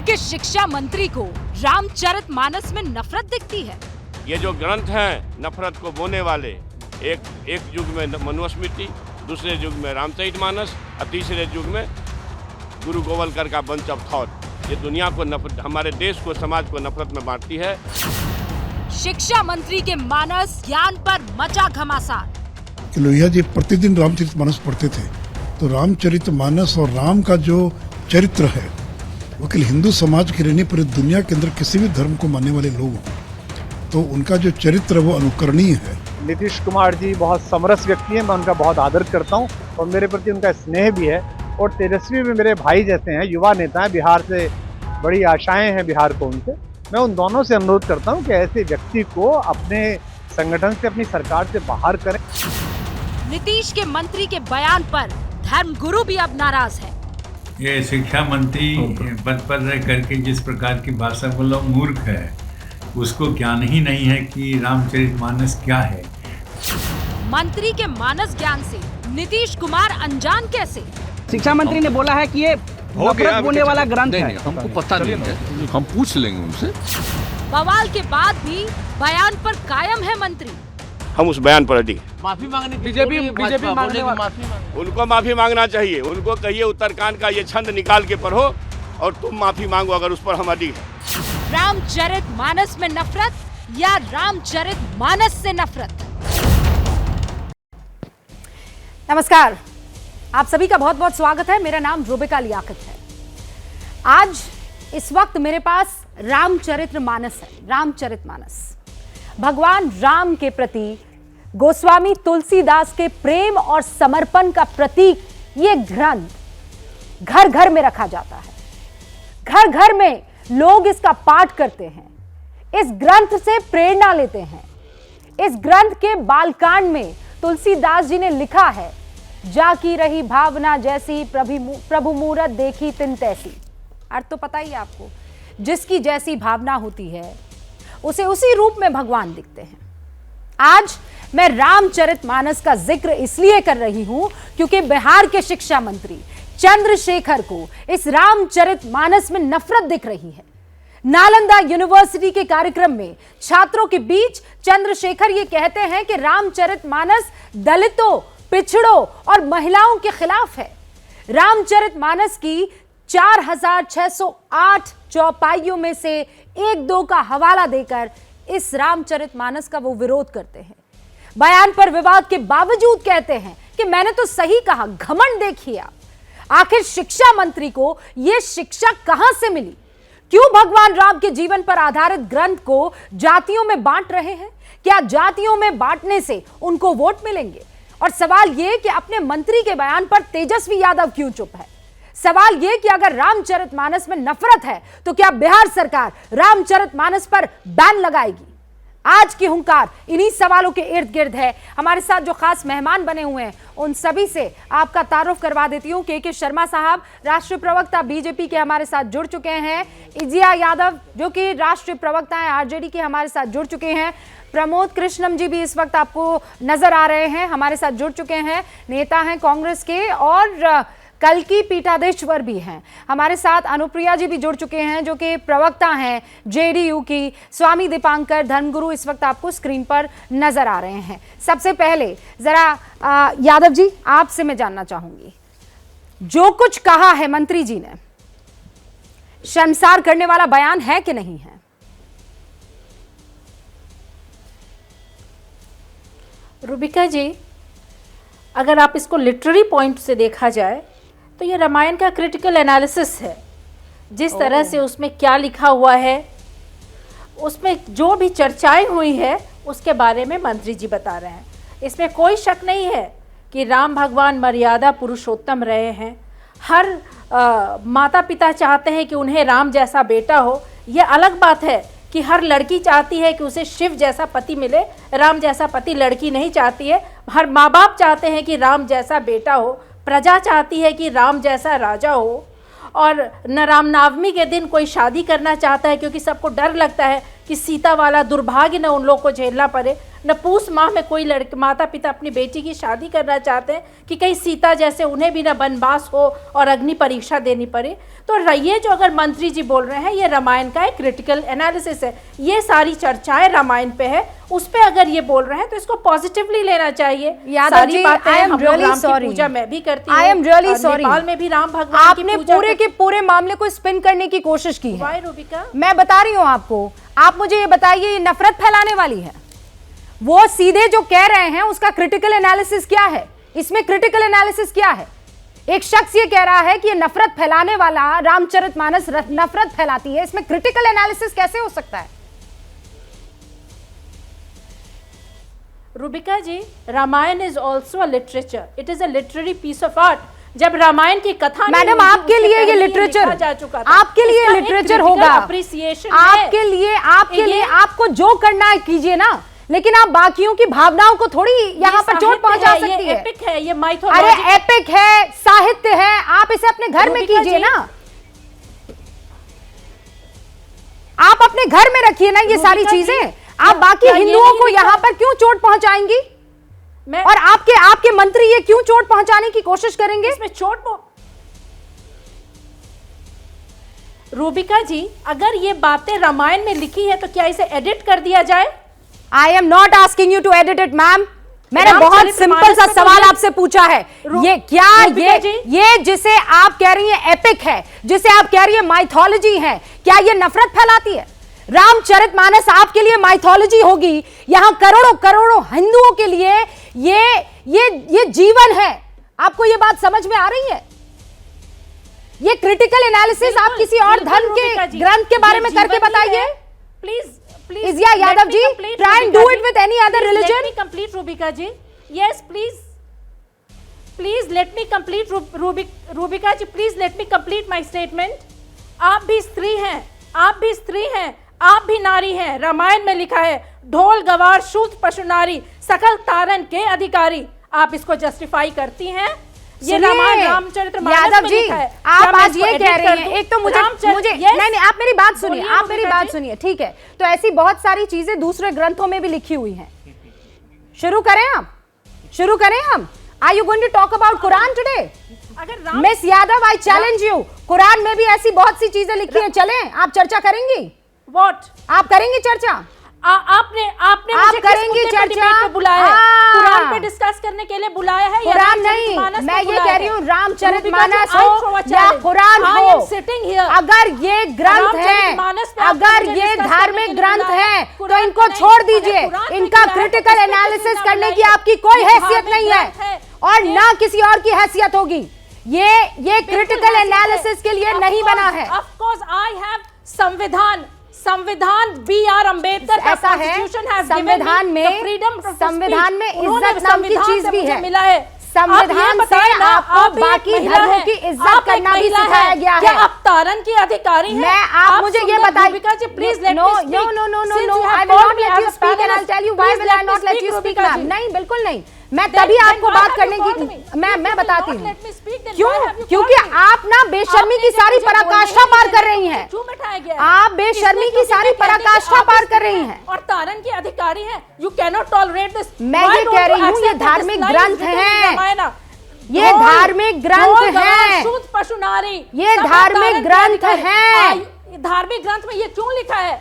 के शिक्षा मंत्री को रामचरितमानस में नफरत दिखती है। ये जो ग्रंथ हैं नफरत को बोने वाले, एक युग में मनुस्मृति, दूसरे युग में रामचरितमानस और तीसरे युग में गुरु गोवलकर का बंच ऑफ थॉट, ये दुनिया को हमारे देश को, समाज को नफरत में बांटती है। शिक्षा मंत्री के मानस ज्ञान पर मचा घमासान। लोहिया जी प्रतिदिन रामचरितमानस पढ़ते थे, तो रामचरितमानस और राम का जो चरित्र है वो केवल हिंदू समाज के रहने पर दुनिया के अंदर किसी भी धर्म को मानने वाले लोग हों तो उनका जो चरित्र वो अनुकरणीय है। नीतीश कुमार जी बहुत समरस व्यक्ति हैं, मैं उनका बहुत आदर करता हूं और मेरे प्रति उनका स्नेह भी है। और तेजस्वी भी मेरे भाई जैसे हैं, युवा नेता हैं, बिहार से बड़ी आशाएं हैं बिहार को उनसे। मैं उन दोनों से अनुरोध करता हूं कि ऐसे व्यक्ति को अपने संगठन से, अपनी सरकार से बाहर करें। नीतीश के मंत्री के बयान पर धर्मगुरु भी अब नाराज है। ये शिक्षा मंत्री पद पर रह करके जिस प्रकार की भाषा बोला, मूर्ख है, उसको ज्ञान ही नहीं है कि रामचरितमानस क्या है। मंत्री के मानस ज्ञान से नीतीश कुमार अनजान कैसे? शिक्षा मंत्री ने बोला है कि ये नफरत बोने वाला ग्रंथ है। हमको पता नहीं है, हम पूछ लेंगे उनसे। बवाल के बाद भी बयान पर कायम है मंत्री। हम उस बयान पर अड़ी। माफी मांगने बीजेपी मांगने उनको माफी मांगना चाहिए। उनको कहिए उत्तरकांड का ये छंद निकाल के पढ़ो और तुम माफी मांगो अगर उस पर हम अड़ी है। रामचरितमानस में नफरत या रामचरितमानस से नफरत? नमस्कार, आप सभी का बहुत बहुत स्वागत है। मेरा नाम रुबिका लियाकत है। आज इस वक्त मेरे पास रामचरितमानस है। रामचरितमानस भगवान राम के प्रति गोस्वामी तुलसीदास के प्रेम और समर्पण का प्रतीक। ये ग्रंथ घर घर में रखा जाता है, घर घर में लोग इसका पाठ करते हैं, इस ग्रंथ से प्रेरणा लेते हैं। इस ग्रंथ के बालकांड में तुलसीदास जी ने लिखा है, जाकी रही भावना जैसी प्रभु मूरत देखी तिन तैसी। अर्थ तो पता ही है आपको, जिसकी जैसी भावना होती है उसे उसी रूप में भगवान दिखते हैं। आज मैं रामचरितमानस का जिक्र इसलिए कर रही हूं क्योंकि बिहार के शिक्षा मंत्री चंद्रशेखर को इस रामचरितमानस में नफरत दिख रही है। नालंदा यूनिवर्सिटी के कार्यक्रम में छात्रों के बीच चंद्रशेखर ये कहते हैं कि रामचरितमानस दलितों, पिछड़ों और महिलाओं के खिलाफ है। रामचरितमानस की 4608 चौपाइयों में से एक दो का हवाला देकर इस रामचरितमानस का वो विरोध करते हैं। बयान पर विवाद के बावजूद कहते हैं कि मैंने तो सही कहा, घमंड देखिए आप। आखिर शिक्षा मंत्री को यह शिक्षा कहां से मिली? क्यों भगवान राम के जीवन पर आधारित ग्रंथ को जातियों में बांट रहे हैं? क्या जातियों में बांटने से उनको वोट मिलेंगे? और सवाल यह कि अपने मंत्री के बयान पर तेजस्वी यादव क्यों चुप है? सवाल यह कि अगर रामचरितमानस में नफरत है तो क्या बिहार सरकार रामचरितमानस पर बैन लगाएगी? आज की हुंकार इन्हीं सवालों के इर्द गिर्द है। हमारे साथ जो खास मेहमान बने हुए हैं उन सभी से आपका तारुफ करवा देती हूं। के शर्मा साहब राष्ट्रीय प्रवक्ता बीजेपी के हमारे साथ जुड़ चुके हैं। इजिया यादव जो कि राष्ट्रीय प्रवक्ता हैं आरजेडी के, हमारे साथ जुड़ चुके हैं। प्रमोद कृष्णम जी भी इस वक्त आपको नजर आ रहे हैं, हमारे साथ जुड़ चुके हैं। नेता हैं कांग्रेस के और कल की पीठाधीश्वर भी हैं। हमारे साथ अनुप्रिया जी भी जुड़ चुके हैं जो कि प्रवक्ता हैं जेडीयू की। स्वामी दीपांकर धर्मगुरु इस वक्त आपको स्क्रीन पर नजर आ रहे हैं। सबसे पहले जरा यादव जी आपसे मैं जानना चाहूंगी, जो कुछ कहा है मंत्री जी ने, शर्मसार करने वाला बयान है कि नहीं है? रुबिका जी, अगर आप इसको लिटरेरी पॉइंट से देखा जाए तो ये रामायण का क्रिटिकल एनालिसिस है। जिस तरह से उसमें क्या लिखा हुआ है, उसमें जो भी चर्चाएं हुई है उसके बारे में मंत्री जी बता रहे हैं। इसमें कोई शक नहीं है कि राम भगवान मर्यादा पुरुषोत्तम रहे हैं। हर माता पिता चाहते हैं कि उन्हें राम जैसा बेटा हो। ये अलग बात है कि हर लड़की चाहती है कि उसे शिव जैसा पति मिले, राम जैसा पति लड़की नहीं चाहती है। हर माँ बाप चाहते हैं कि राम जैसा बेटा हो, प्रजा चाहती है कि राम जैसा राजा हो। और न रामनवमी के दिन कोई शादी करना चाहता है क्योंकि सबको डर लगता है कि सीता वाला दुर्भाग्य न उन लोग को झेलना पड़े। नपूस माह में कोई लड़के माता पिता अपनी बेटी की शादी करना चाहते हैं कि कहीं सीता जैसे उन्हें भी ना वनवास हो और अग्नि परीक्षा देनी पड़े। तो ये जो अगर मंत्री जी बोल रहे हैं ये रामायण का एक क्रिटिकल एनालिसिस है, ये सारी चर्चाएं रामायण पे है, उस पे अगर ये बोल रहे हैं तो इसको पॉजिटिवली लेना चाहिए। यादव सारी जी, बातें I am हम लोग really राम की sorry. पूजा मैं भी करती हूँ। I am really और sorry. नेपाल में भी राम भगवान की आपने पूजा पूरे के पूरे मामले को स्पिन करने की कोशिश की है। Why, रूबिका? मैं बता रही हूँ आपको, आप मुझे ये बताइए ये नफरत फैलाने वाली है? वो सीधे जो कह रहे हैं उसका क्रिटिकल एनालिसिस क्या है? इसमें क्रिटिकल एनालिसिस क्या है? एक शख्स ये कह रहा है कि ये नफरत फैलाने वाला रामचरितमानस नफरत फैलाती है, इसमें क्रिटिकल एनालिसिस कैसे हो सकता है? Rubika ji, Ramayan is also a literature, it is a literary piece of art. जब रामायण की कथा मैडम आपके लिए ये लिटरेचर, आपके लिए लिटरेचर होगा, आपके लिए आपको जो करना है कीजिए ना, लेकिन आप बाकियों की भावनाओं को थोड़ी यहाँ पर चोट पहुंचा सकती है। एपिक है, ये माइथोलॉजी, अरे एपिक है, साहित्य है, आप इसे अपने घर में कीजिए ना, आप अपने घर में रखिए ना ये सारी चीजें। आप बाकी हिंदुओं को यहाँ पर क्यों चोट पहुंचाएंगी? और आपके मंत्री ये क्यों चोट पहुंचाने की कोशिश करेंगे? इसमें रूबिका जी, अगर ये बातें रामायण में लिखी है तो क्या इसे एडिट कर दिया जाए? I am not asking you to edit it, ma'am. मैंने बहुत सिंपल सा सवाल आपसे पूछा है, ये क्या ये जिसे आप कह रही हैं एपिक है, जिसे आप कह रही हैं माइथोलॉजी है, क्या ये नफरत फैलाती है? रामचरितमानस आपके लिए माइथोलॉजी होगी, यहां करोड़ों करोड़ों हिंदुओं के लिए ये जीवन है। आपको ये बात समझ में आ रही है? ये क्रिटिकल एनालिसिस आप किसी और धर्म के ग्रंथ के बारे में करके बताइए। Please Izya Yadav ji, try and do it with any other religion. Let me complete, Rubika ji. Yes, please. Please let me complete, Rubika ji. Please let me complete my statement. आप भी स्त्री हैं, आप भी स्त्री हैं, आप भी नारी हैं। रामायण में लिखा है, ढोल गवार शूद्र पशु नारी सकल तारन के अधिकारी। आप इसको जस्टिफाई करती हैं? ये रामायण रामचरितमानस में लिखा है। आप आज ये कह रही हैं, एक तो मुझे नहीं, आप मेरी बात सुनिए, आप मेरी बात सुनिए, ठीक है? तो ऐसी बहुत सारी चीजें दूसरे ग्रंथों में भी लिखी हुई हैं। शुरू करें हम। Are you going to talk about Quran today? Miss Yadav, I challenge you, कुरान में भी ऐसी बहुत सी चीजें लिखी हैं, चलें? आप चर्चा करेंगी? व्हाट? आप करेंगी चर्चा? आपने मुझे करेंगी चर्चा पे बुलाया है? कुरान पे डिस्कस करने के लिए बुलाया है? कुरान नहीं, मैं ये कह रही हूँ रामचरितमानस हो या कुरान हो, अगर ये ग्रंथ है, अगर ये धार्मिक ग्रंथ है तो इनको छोड़ दीजिए। इनका क्रिटिकल एनालिसिस करने की आपकी कोई हैसियत नहीं है और ना किसी और की हैसियत होगी। ये क्रिटिकल एनालिसिस के लिए नहीं बना है। ऑफ कोर्स आई हैव संविधान B.R. अम्बेडकर का कॉन्स्टिट्यूशन है, संविधान में इज्जत नाम की चीज भी है। मिला है। संविधान से आपको बाकी धर्मों की इज्जत करना भी सिखाया गया है। क्या आप तारन की अधिकारी हैं? आप मुझे ये बताइए, please let no, I will not let you speak and I'll tell you why will I not let you speak, ma'am. नहीं, बिल्कुल नहीं, मैं तभी आपको बात करने की मैं बताती हूँ क्यों, क्योंकि आप ना बेशर्मी की सारी पराकाष्ठा पार कर रही हैं। आप बेशर्मी की सारी पराकाष्ठा पार कर रही हैं और तारन के अधिकारी हैं। You can not tolerate this. मैं ये कह रही हूँ, ये धार्मिक ग्रंथ है, ये धार्मिक ग्रंथ है, शुद्ध पशु नारी, ये धार्मिक ग्रंथ है। धार्मिक ग्रंथ में ये क्यों लिखा है?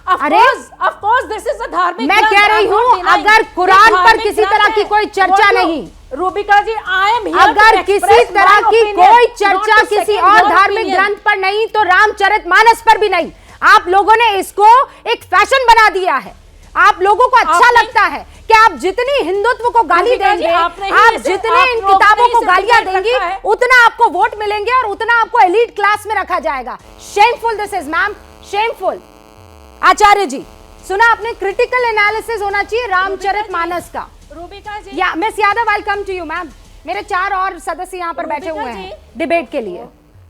अरे of course this is a धार्मिक मैं कह रही हूँ, अगर कुरान पर किसी तरह की कोई चर्चा नहीं, रूबिका जी, आई एम हियर, अगर किसी तरह की कोई चर्चा किसी और धार्मिक ग्रंथ पर नहीं तो रामचरितमानस पर भी नहीं। आप लोगों ने इसको एक फैशन बना दिया है। आप लोगों को अच्छा लगता है कि आप जितनी हिंदुत्व को गाली देंगे, आप जितने इन किताबों को गालियां देंगी, उतना आपको वोट मिलेंगे और उतना आपको एलीट क्लास में रखा जाएगा। Shameful this is, ma'am, shameful. Acharya ji, सुना आपने, क्रिटिकल एनालिसिस होना चाहिए रामचरितमानस का। रूबिका जी, या miss Yadav, I come to you ma'am. मेरे 4 और सदस्य यहाँ पर बैठे हुए हैं डिबेट के लिए।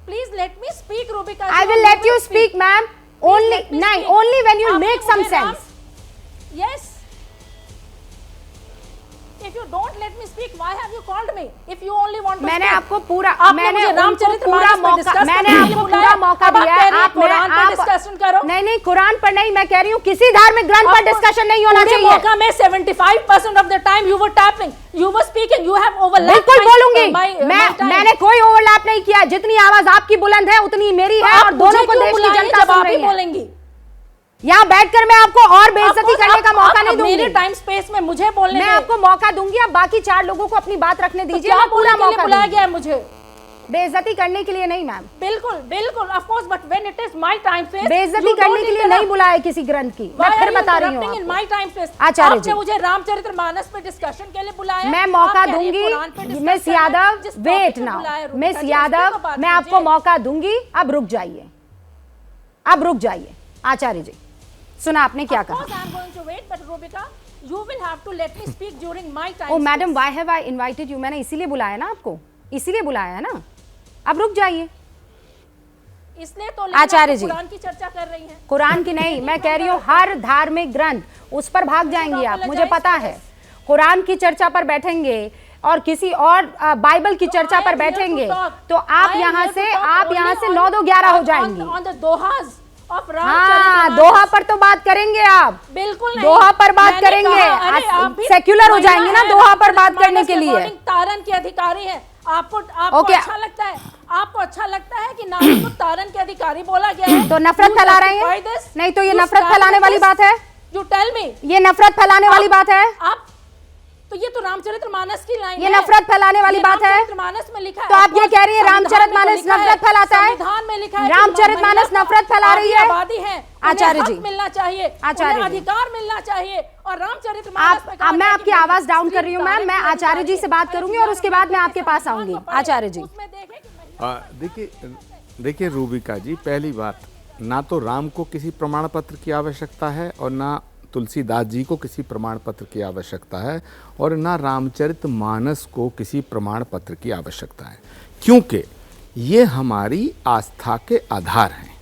Please let me speak, Rubika. I will let you speak ma'am, only when you make some sense. Yes. If if you don't let me speak, why have you called me? If you only want to मैंने speak. आपको पूरा आपने मुझे रामचरितमानस पे discuss मैंने करने के लिए आपको बुलाया। पूरा मौका अब आप दिया कह है। रही हैं कुरान पे discussion करो। नहीं कुरान पर नहीं, मैं कह रही हूँ किसी धार्मिक ग्रंथ पर डिस्कशन नहीं होना चाहिए। मौका में 75% of the time you were tapping, you were speaking, you have overlapped. बिल्कुल बोलूंगी। my time. मैंने कोई ओवरलैप नहीं किया। जितनी आवाज आपकी बुलंद है उतनी मेरी है, और दोनों को देश की जनता जब सुन आप ही रही है। बोलेंगी। यहाँ बैठकर मैं आपको और बेइज्जती करने का मौका नहीं दूंगी। मेरे टाइम स्पेस में मुझे बोलने मैं आपको मौका दूंगी। अब बाकी 4 लोगों को अपनी बात रखने दीजिए। क्या मैं पूरा मौका बुलाया दूंगी। गया है मुझे? बेइज्जती करने के लिए नहीं मैम, बिल्कुल of course, but when it is my time space, बेइज्जती करने के लिए नहीं बुलाया किसी ग्रंथ की। मैं फिर बता रही हूँ इन माय टाइम स्पेस। आचार्य जी, आपने मुझे रामचरितमानस पे डिस्कशन के लिए बुलाया। मैं मौका दूंगी। Miss Yadav, wait now miss Yadav, मैं आपको मौका दूंगी। अब रुक जाइए, अब रुक जाइए। आचार्य जी, सुना आपने क्या कहा? Oh madam, why have I invited you? मैंने इसीलिए बुलाया ना आपको, इसीलिए बुलाया है ना। अब रुक जाइए। इसलिए तो आचार्य जी कुरान की चर्चा कर रही हैं। कुरान की नहीं, मैं कह रही हूँ हर धार्मिक ग्रंथ, उस पर भाग जाएंगी आप, मुझे पता है। कुरान की चर्चा पर बैठेंगे और किसी और बाइबल की चर्चा पर बैठेंगे तो आप यहाँ से 9-2-11 हो जाएंगी। हाँ, दोहा पर तो बात करेंगे आप। बिल्कुल दोहा पर बात करेंगे। सेक्युलर हो जाएंगे ना दोहा पर बात करने के लिए। तारन के अधिकारी है। आपको अच्छा लगता है? आपको अच्छा लगता है कि नारी को तारन के अधिकारी बोला गया है? तो नफरत फैला रहे हैं? नहीं तो ये नफरत फैलाने वाली बात है। यू टेल मी, ये नफरत फैलाने वाली बात है। आप तो ये तो रामचरितमानस की लाइन ये नफरत फैलाने वाली बात है। रामचरितमानस में लिखा है। तो आप ये कह रही है रामचरितमानस नफरत फैलाता है? संविधान में लिखा है रामचरितमानस नफरत फैला रही है। आबादी है, आचार्य जी, मिलना चाहिए, आचार्य जी, अधिकार मिलना चाहिए। और रामचरितमानस आप, मैं आपकी आवाज डाउन कर रही हूँ मैम। मैं आचार्य जी से बात करूंगी और उसके बाद मैं आपके पास आऊंगी। आचार्य जी, देखिए रूबिका जी, पहली बात, ना तो राम को किसी प्रमाण पत्र की आवश्यकता है और ना तुलसीदास जी को किसी प्रमाण पत्र की आवश्यकता है, और ना रामचरितमानस को किसी प्रमाण पत्र की आवश्यकता है, क्योंकि ये हमारी आस्था के आधार हैं।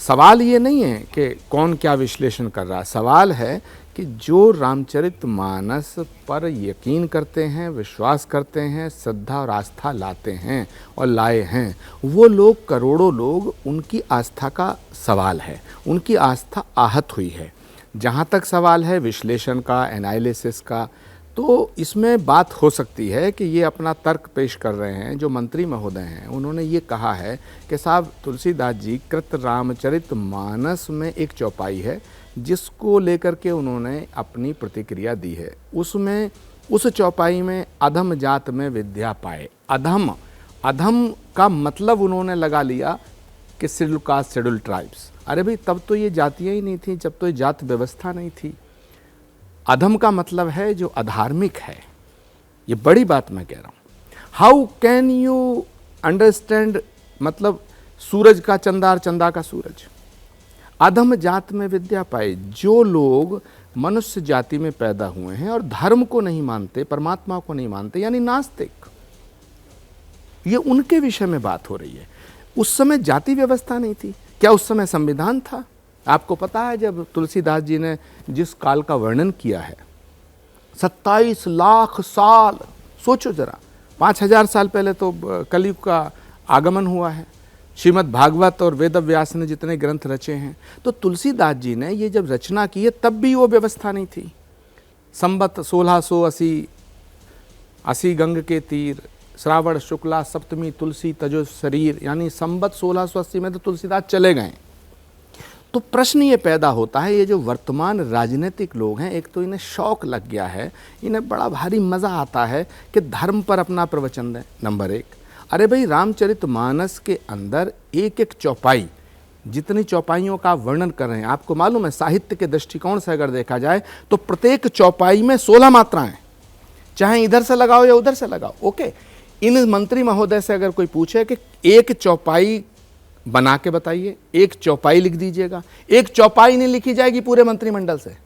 सवाल ये नहीं है कि कौन क्या विश्लेषण कर रहा है, सवाल है कि जो रामचरितमानस पर यकीन करते हैं, विश्वास करते हैं, श्रद्धा और आस्था लाते हैं और लाए हैं, वो लोग, करोड़ों लोग, उनकी आस्था का सवाल है, उनकी आस्था आहत हुई है। जहाँ तक सवाल है विश्लेषण का, एनालिसिस का, तो इसमें बात हो सकती है कि ये अपना तर्क पेश कर रहे हैं। जो मंत्री महोदय हैं उन्होंने ये कहा है कि साहब तुलसीदास जी कृत रामचरितमानस में एक चौपाई है जिसको लेकर के उन्होंने अपनी प्रतिक्रिया दी है। उसमें, उस चौपाई में अधम जात में विद्या पाए। अधम, अधम का मतलब उन्होंने लगा लिया कि शेड्यूल कास्ट, शेड्यूल ट्राइब्स। अरे भाई, तब तो ये जातियाँ ही नहीं थी, जब तो ये जात व्यवस्था नहीं थी। अधम का मतलब है जो अधार्मिक है। ये बड़ी बात मैं कह रहा हूँ। हाउ कैन यू अंडरस्टैंड, मतलब सूरज का चंदा और चंदा का सूरज। अधम जात में विद्या पाए, जो लोग मनुष्य जाति में पैदा हुए हैं और धर्म को नहीं मानते, परमात्मा को नहीं मानते, यानी नास्तिक, ये उनके विषय में बात हो रही है। उस समय जाति व्यवस्था नहीं थी क्या? उस समय संविधान था? आपको पता है जब तुलसीदास जी ने जिस काल का वर्णन किया है, 27 लाख साल, सोचो जरा, 5000 साल पहले तो कलयुग का आगमन हुआ है। श्रीमद् भागवत और वेद व्यास ने जितने ग्रंथ रचे हैं, तो तुलसीदास जी ने ये जब रचना की है तब भी वो व्यवस्था नहीं थी। संबत 1680, 80 गंग के तीर, श्रावण शुक्ला सप्तमी तुलसी तजो शरीर, यानी संबत 1680 में तो तुलसीदास चले गए। तो प्रश्न ये पैदा होता है, ये जो वर्तमान राजनीतिक लोग हैं, एक तो इन्हें शौक लग गया है, इन्हें बड़ा भारी मज़ा आता है कि धर्म पर अपना प्रवचन दें। नंबर 1, अरे भाई, रामचरितमानस के अंदर एक एक चौपाई, जितनी चौपाइयों का वर्णन कर रहे हैं, आपको मालूम है साहित्य के दृष्टिकोण से अगर देखा जाए तो प्रत्येक चौपाई में 16 मात्राएं, चाहे इधर से लगाओ या उधर से लगाओ। ओके, इन मंत्री महोदय से अगर कोई पूछे कि एक चौपाई बना के बताइए, एक चौपाई लिख दीजिएगा, एक चौपाई नहीं लिखी जाएगी पूरे मंत्रिमंडल से,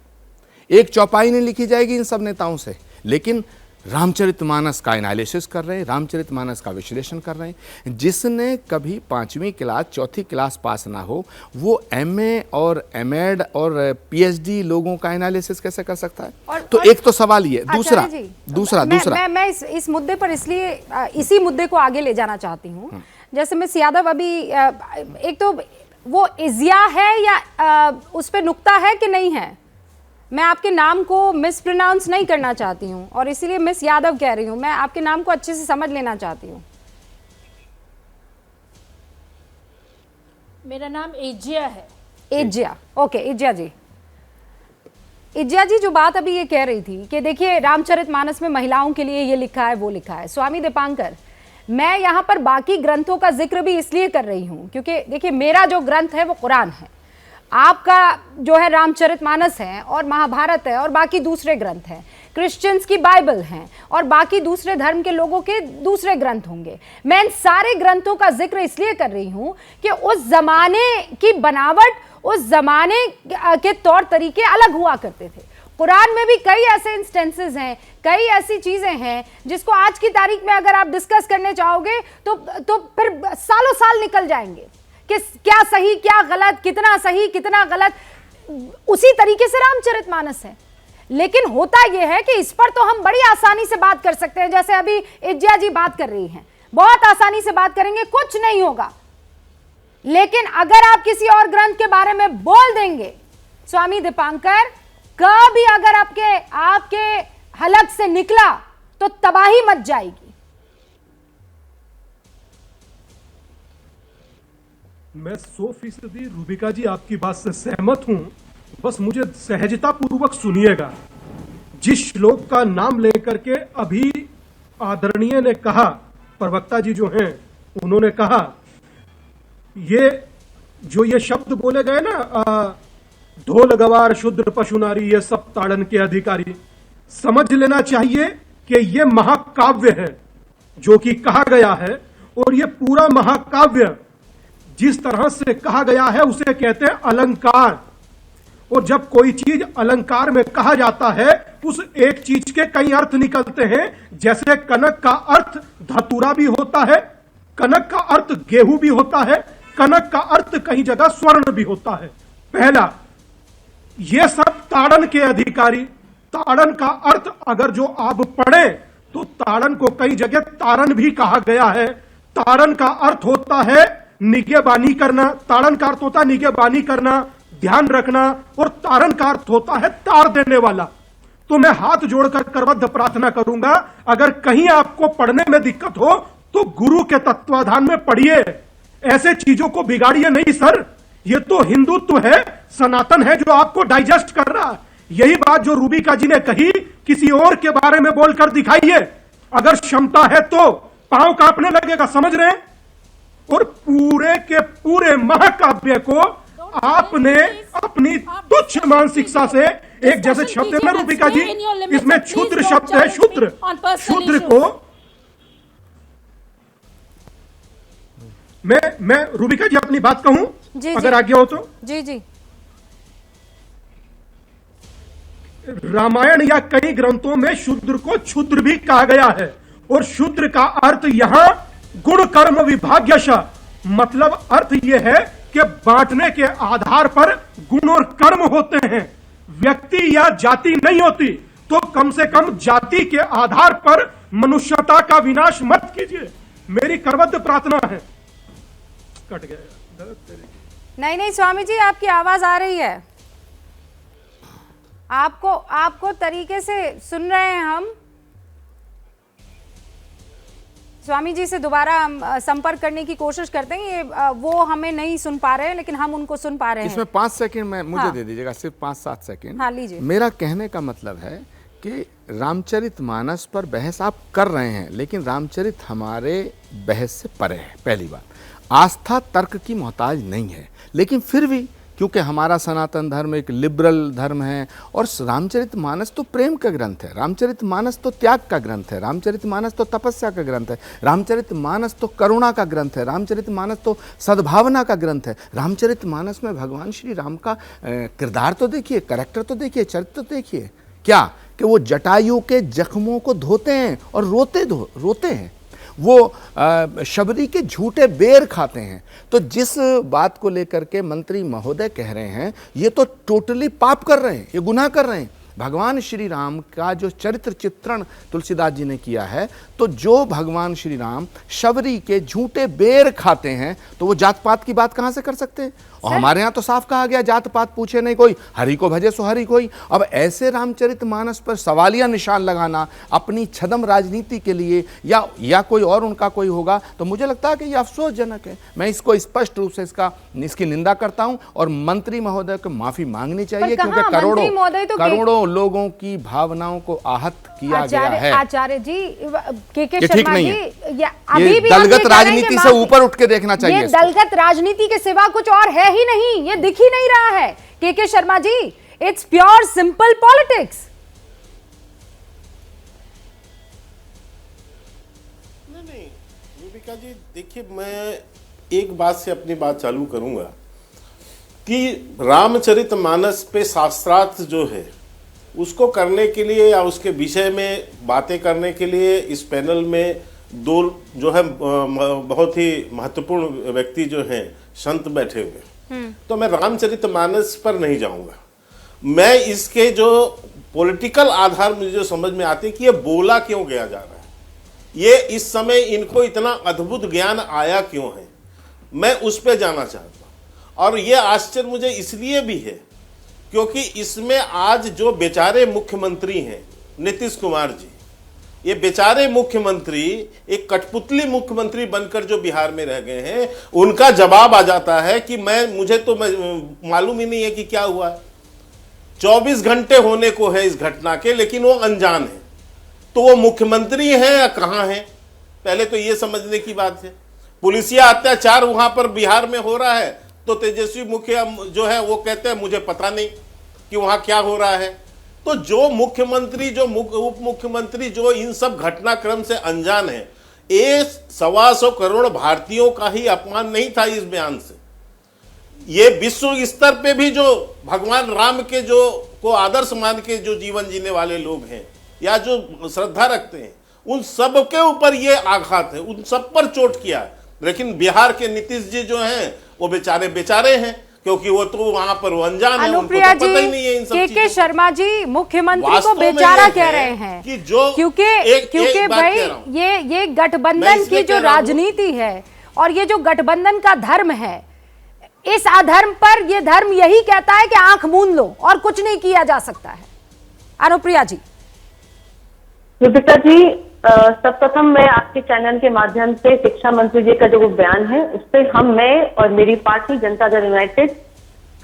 एक चौपाई नहीं लिखी जाएगी इन सब नेताओं से, लेकिन रामचरितमानस का एनालिसिस कर रहे हैं, रामचरितमानस का विश्लेषण कर रहे हैं। जिसने कभी 5वीं क्लास 4थी क्लास पास ना हो वो एमए और एमएड और पीएचडी लोगों का एनालिसिस कैसे कर सकता है? तो एक तो सवाल ये, दूसरा मैं इस मुद्दे पर इसलिए इसी मुद्दे को आगे ले जाना चाहती हूँ। जैसे मिस यादव अभी एक तो वो इज़िया है या उस पर नुक्ता है कि नहीं है, मैं आपके नाम को मिस प्रोनाउंस नहीं करना चाहती हूँ और इसीलिए मिस यादव कह रही हूँ, मैं आपके नाम को अच्छे से समझ लेना चाहती हूँ। मेरा नाम एजिया है। एजिया, ओके एजिया जी। एजिया जी जो बात अभी ये कह रही थी कि देखिए रामचरितमानस में महिलाओं के लिए ये लिखा है वो लिखा है। स्वामी दीपांकर, मैं यहाँ पर बाकी ग्रंथों का जिक्र भी इसलिए कर रही हूँ क्योंकि देखिए मेरा जो ग्रंथ है वो कुरान है, आपका जो है रामचरितमानस है और महाभारत है और बाकी दूसरे ग्रंथ हैं, क्रिश्चियंस की बाइबल हैं और बाकी दूसरे धर्म के लोगों के दूसरे ग्रंथ होंगे। मैं इन सारे ग्रंथों का जिक्र इसलिए कर रही हूं कि उस जमाने की बनावट, उस जमाने के तौर तरीके अलग हुआ करते थे। कुरान में भी कई ऐसे इंस्टेंसेस हैं, कई ऐसी चीजें हैं जिसको आज की तारीख में अगर आप डिस्कस करने चाहोगे तो फिर सालों साल निकल जाएंगे कि क्या सही क्या गलत, कितना सही कितना गलत। उसी तरीके से रामचरितमानस है, लेकिन होता यह है कि इस पर तो हम बड़ी आसानी से बात कर सकते हैं, जैसे अभी इज्जा जी बात कर रही हैं, बहुत आसानी से बात करेंगे, कुछ नहीं होगा। लेकिन अगर आप किसी और ग्रंथ के बारे में बोल देंगे स्वामी दीपांकर, कभी अगर आपके हलक से निकला तो तबाही मच जाएगी। मैं 100% रूबिका जी आपकी बात से सहमत हूं, बस मुझे सहजता पूर्वक सुनिएगा। जिस श्लोक का नाम लेकर के अभी आदरणीय ने कहा, प्रवक्ता जी जो हैं उन्होंने कहा, ये शब्द बोले गए ना, ढोल गवार शूद्र पशु नारी ये सब ताड़न के अधिकारी, समझ लेना चाहिए कि ये महाकाव्य है जो कि कहा गया है। और ये पूरा महाकाव्य जिस तरह से कहा गया है उसे कहते हैं अलंकार। और जब कोई चीज अलंकार में कहा जाता है, उस एक चीज के कई अर्थ निकलते हैं। जैसे कनक का अर्थ धतूरा भी होता है, कनक का अर्थ गेहूं भी होता है, कनक का अर्थ कई जगह स्वर्ण भी होता है। पहला, ये सब ताड़न के अधिकारी। ताड़न का अर्थ अगर जो आप पढ़े तो ताड़न को कई जगह तारण भी कहा गया है। ताड़न का अर्थ होता है निगहबानी करना, ताड़न का अर्थ होता है निगहबानी करना, ध्यान रखना, और तारण का अर्थ होता है तार देने वाला। तो मैं हाथ जोड़कर करबद्ध प्रार्थना करूंगा, अगर कहीं आपको पढ़ने में दिक्कत हो तो गुरु के तत्वाधान में पढ़िए, ऐसे चीजों को बिगाड़िए नहीं सर। ये तो हिंदुत्व है, सनातन है जो आपको डाइजेस्ट कर रहा है। यही बात जो रूबिका जी ने कही, किसी और के बारे में बोलकर दिखाइए, अगर क्षमता है तो पांव कांपने लगेगा, समझ रहे हैं। और पूरे के पूरे महाकाव्य को आपने अपनी तुच्छ मानसिकता से, एक जैसे शब्द है ना रूबिका जी, इसमें क्षुद्र शब्द है, क्षुद्र को मैं रूबिका जी अपनी बात कहूं अगर आज्ञा हो तो। जी रामायण या कई ग्रंथों में शूद्र को क्षुद्र भी कहा गया है, और शूद्र का अर्थ यहां गुण कर्म विभाग्यश, मतलब अर्थ यह है कि बांटने के आधार पर गुण और कर्म होते हैं, व्यक्ति या जाति नहीं होती। तो कम से कम जाति के आधार पर मनुष्यता का विनाश मत कीजिए, मेरी करबद्ध प्रार्थना है। कट गया। नहीं स्वामी जी, आपकी आवाज आ रही है, आपको तरीके से सुन रहे हैं हम। स्वामी जी से दोबारा हम संपर्क करने की कोशिश करते हैं, ये वो हमें नहीं सुन पा रहे हैं लेकिन हम उनको सुन पा रहे हैं। इसमें 5 सेकंड में मुझे दे दीजिएगा, सिर्फ 5-7 सेकंड। हाँ लीजिए। मेरा कहने का मतलब है कि रामचरितमानस पर बहस आप कर रहे हैं, लेकिन रामचरित हमारे बहस से परे है। पहली बात, आस्था तर्क की मोहताज नहीं है, लेकिन फिर भी क्योंकि हमारा सनातन धर्म एक लिबरल धर्म है, और रामचरितमानस तो प्रेम का ग्रंथ है, रामचरितमानस तो त्याग का ग्रंथ है, रामचरितमानस तो तपस्या का ग्रंथ है, रामचरितमानस तो करुणा का ग्रंथ है, रामचरितमानस तो सद्भावना का ग्रंथ है। रामचरितमानस में भगवान श्री राम का किरदार तो देखिए, कैरेक्टर तो देखिए, चरित्र तो देखिए, क्या कि वो जटायु के जख्मों को धोते हैं और रोते हैं, वो शबरी के झूठे बेर खाते हैं। तो जिस बात को लेकर के मंत्री महोदय कह रहे हैं, ये तो टोटली पाप कर रहे हैं, ये गुनाह कर रहे हैं। भगवान श्री राम का जो चरित्र चित्रण तुलसीदास जी ने किया है, तो जो भगवान श्री राम शबरी के झूठे बेर खाते हैं, तो वो जात पात की बात कहां से कर सकते हैं? और हमारे यहाँ तो साफ कहा गया, जात पात पूछे नहीं कोई, हरि को भजे सो हरि कोई। अब ऐसे रामचरितमानस पर सवालिया निशान लगाना अपनी छदम राजनीति के लिए या कोई और उनका कोई होगा, तो मुझे लगता है कि ये अफसोसजनक है। मैं इसको स्पष्ट रूप से इसकी निंदा करता हूं और मंत्री महोदय को माफी मांगनी चाहिए, क्योंकि करोड़ों लोगों की भावनाओं को आहत किया गया है। आचार्य जी, के ठीक शर्मा नहीं जी, है। ये दलगत राजनीति से ऊपर उठ के देखना चाहिए। ये दलगत राजनीति के सिवा कुछ और है ही नहीं, ये दिख ही नहीं रहा है। के Sharma ji, it's pure simple politics. नहीं रूबिका जी, देखिए, मैं एक बात से अपनी बात चालू करूंगा कि रामचरितमानस पे शास्त्रार्थ जो है उसको करने के लिए या उसके विषय में बातें करने के लिए इस पैनल में दो जो है बहुत ही महत्वपूर्ण व्यक्ति जो हैं, संत बैठे हुए। तो मैं रामचरितमानस पर नहीं जाऊंगा। मैं इसके जो पॉलिटिकल आधार मुझे जो समझ में आते कि ये बोला क्यों गया जा रहा है, ये इस समय इनको इतना अद्भुत ज्ञान आया क्यों है, मैं उस पर जाना चाहता हूँ। और ये आश्चर्य मुझे इसलिए भी है क्योंकि इसमें आज जो बेचारे मुख्यमंत्री हैं नीतीश कुमार जी, ये बेचारे मुख्यमंत्री एक कठपुतली मुख्यमंत्री बनकर जो बिहार में रह गए हैं, उनका जवाब आ जाता है कि मुझे तो मालूम ही नहीं है कि क्या हुआ है। 24 घंटे होने को है इस घटना के, लेकिन वो अनजान है। तो वो मुख्यमंत्री हैं या कहाँ हैं, पहले तो ये समझने की बात है। पुलिसिया अत्याचार वहां पर बिहार में हो रहा है, तो तेजस्वी मुखिया जो है वो कहते हैं मुझे पता नहीं कि वहां क्या हो रहा है। तो जो मुख्यमंत्री, जो उप मुख्यमंत्री जो इन सब घटनाक्रम से अनजान है, ये 125 करोड़ भारतीयों का ही अपमान नहीं था इस बयान से। ये विश्व स्तर पे भी जो भगवान राम के जो को आदर्श मान के जो जीवन जीने वाले लोग हैं या जो श्रद्धा रखते हैं, उन सब के ऊपर ये आघात है, उन सब पर चोट किया है। लेकिन बिहार के नीतीश जी जो हैं वो बेचारे हैं, क्योंकि वो तो वहां पर वो अनजान है, उनको तो पता ही नहीं है इन सब चीजों। के शर्मा जी मुख्यमंत्री को बेचारा कह रहे हैं कि जो क्योंकि भाई ये गठबंधन की जो राजनीति है और ये जो गठबंधन का धर्म है, इस अधर्म पर ये धर्म यही कहता है कि आंख मूंद लो और कुछ नहीं किया जा सकता है। अनुप्रिया जी। रूबिका जी, सर्वप्रथम मैं आपके चैनल के माध्यम से शिक्षा मंत्री जी का जो बयान है उस पर मैं और मेरी पार्टी जनता दल यूनाइटेड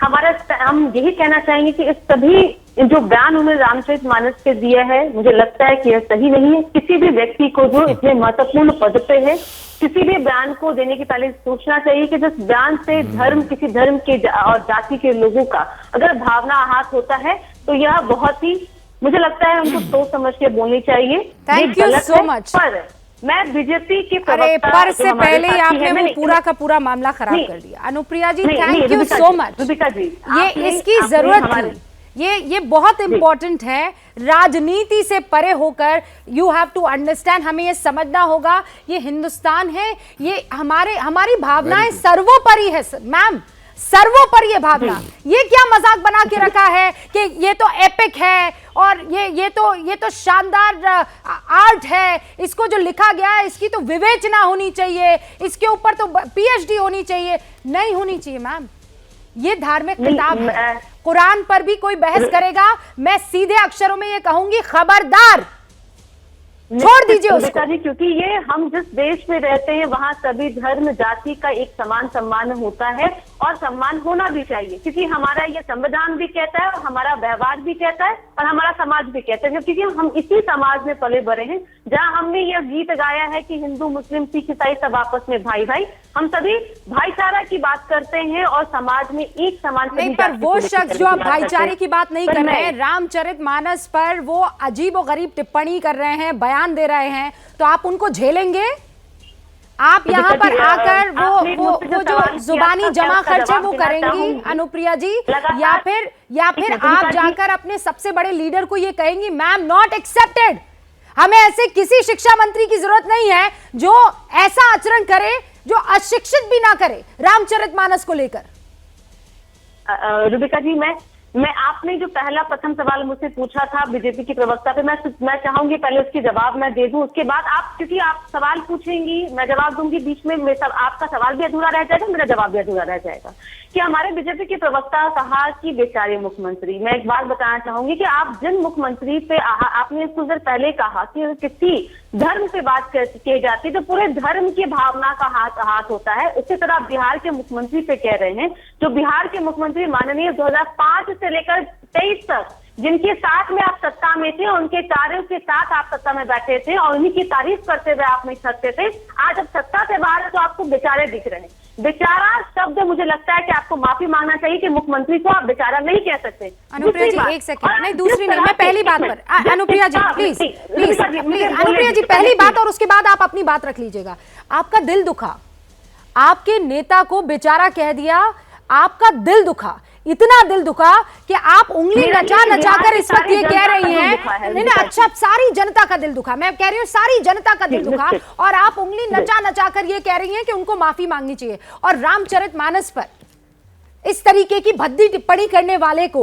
हम यही कहना चाहेंगे कि इस सभी जो बयान उन्होंने रामचरितमानस के दिया है, मुझे लगता है कि यह सही नहीं है। किसी भी व्यक्ति को जो इतने महत्वपूर्ण पद पे है, किसी भी बयान को देने के पहले सोचना चाहिए कि जिस बयान से किसी धर्म के और जाति के लोगों का अगर भावना आहत होता है, तो यह बहुत ही, मुझे लगता है उनको सोच समझ के बोलनी चाहिए। Thank you so much. पर मैं बीजेपी के पर से पहले ही आपने वो पूरा का पूरा मामला खराब कर दिया। Anupriya ji, thank you so much. Rubika ji, ये इसकी जरूरत थी, ये बहुत इंपॉर्टेंट है। राजनीति से परे होकर यू हैव टू अंडरस्टैंड, हमें ये समझना होगा ये हिंदुस्तान है, ये हमारी भावनाएं सर्वोपरि है मैम, सर्वोपरि ये भावना। ये क्या मजाक बना के रखा है कि ये तो एपिक है और ये तो शानदार आर्ट है, इसको जो लिखा गया है इसकी तो विवेचना होनी चाहिए, इसके ऊपर तो पीएचडी होनी चाहिए। नहीं होनी चाहिए मैम, ये धार्मिक किताब है। कुरान पर भी कोई बहस करेगा, मैं सीधे अक्षरों में ये कहूंगी, खबरदार, छोड़ दीजिए उसको। जी, क्योंकि ये हम जिस देश में रहते हैं वहाँ सभी धर्म जाति का एक समान सम्मान होता है और सम्मान होना भी चाहिए, क्योंकि हमारा ये संविधान भी कहता है और हमारा व्यवहार भी कहता है और हमारा समाज भी कहता है, क्योंकि हम इसी समाज में पले बड़े हैं जहाँ हमने यह गीत गाया है कि हिंदू मुस्लिम सिख ईसाई सब आपस में भाई भाई, हम सभी भाईचारा की बात करते हैं और समाज में एक समान। नहीं, पर वो शख्स जो आप भाईचारे की बात नहीं कर रहे हैं, रामचरितमानस पर वो अजीब और गरीब टिप्पणी कर रहे हैं, बयान दे रहे हैं, तो आप उनको झेलेंगे? आप यहाँ पर देखिए, आकर आपने वो मुझसे जो जो सवाल किया जुबानी था, जमा मैं उसका खर्चे जवाब वो देना करेंगी चाहूंगी। अनुप्रिया जी, लगातार- या फिर रुबिका आप जी- जाकर अपने सबसे बड़े लीडर को ये कहेंगी मैम नॉट एक्सेप्टेड, हमें ऐसे किसी शिक्षा मंत्री की जरूरत नहीं है जो ऐसा आचरण करे जो अशिक्षित भी ना करे रामचरितमानस को लेकर। रुबिका जी, मैं आपने जो पहला प्रथम सवाल मुझसे पूछा था बीजेपी की प्रवक्ता पे, मैं चाहूंगी पहले उसके जवाब मैं दे दूं, उसके बाद आप, क्योंकि आप सवाल पूछेंगी मैं जवाब दूंगी, बीच में आपका सवाल भी अधूरा रह जाएगा, मेरा जवाब भी अधूरा रह जाएगा। कि हमारे बीजेपी के प्रवक्ता कहा कि बेचारे मुख्यमंत्री, मैं एक बात बताना चाहूंगी कि आप जिन मुख्यमंत्री पे आपने कुछ देर पहले कहा कि किसी धर्म पे बात की जाती तो पूरे धर्म की भावना का हाथ होता है, उसी तरह आप बिहार के मुख्यमंत्री पे कह रहे हैं, जो बिहार के मुख्यमंत्री माननीय 2005 से लेकर 23 तक जिनके साथ में आप सत्ता में थे, उनके कार्यों के साथ आप सत्ता में बैठे थे और उन्हीं की तारीफ करते हुए आप नहीं सकते थे। आज जब सत्ता से बाहर है तो आपको बेचारे दिख रहे हैं। बेचारा शब्द मुझे लगता है कि आपको माफी मांगना चाहिए कि मुख्यमंत्री को आप बेचारा नहीं कह सकते। अनुप्रिया जी एक सेकंड, नहीं दूसरी नहीं, मैं पहली बात पर अनुप्रिया जी प्लीज प्लीज प्लीज अनुप्रिया जी पहली बात और उसके बाद आप अपनी बात रख लीजिएगा। आपका दिल दुखा, आपके नेता को बेचारा कह दिया, आपका दिल दुखा, इतना दिल दुखा कि आप उंगली नचा नचा कर इस वक्त ये कह रही हैं, नहीं अच्छा सारी जनता का दिल दुखा, मैं कह रही हूँ सारी जनता का दिल दुखा, और आप उंगली नचा नचा कर ये कह रही हैं कि उनको माफी मांगनी चाहिए। और रामचरितमानस पर इस तरीके की भद्दी टिप्पणी करने वाले को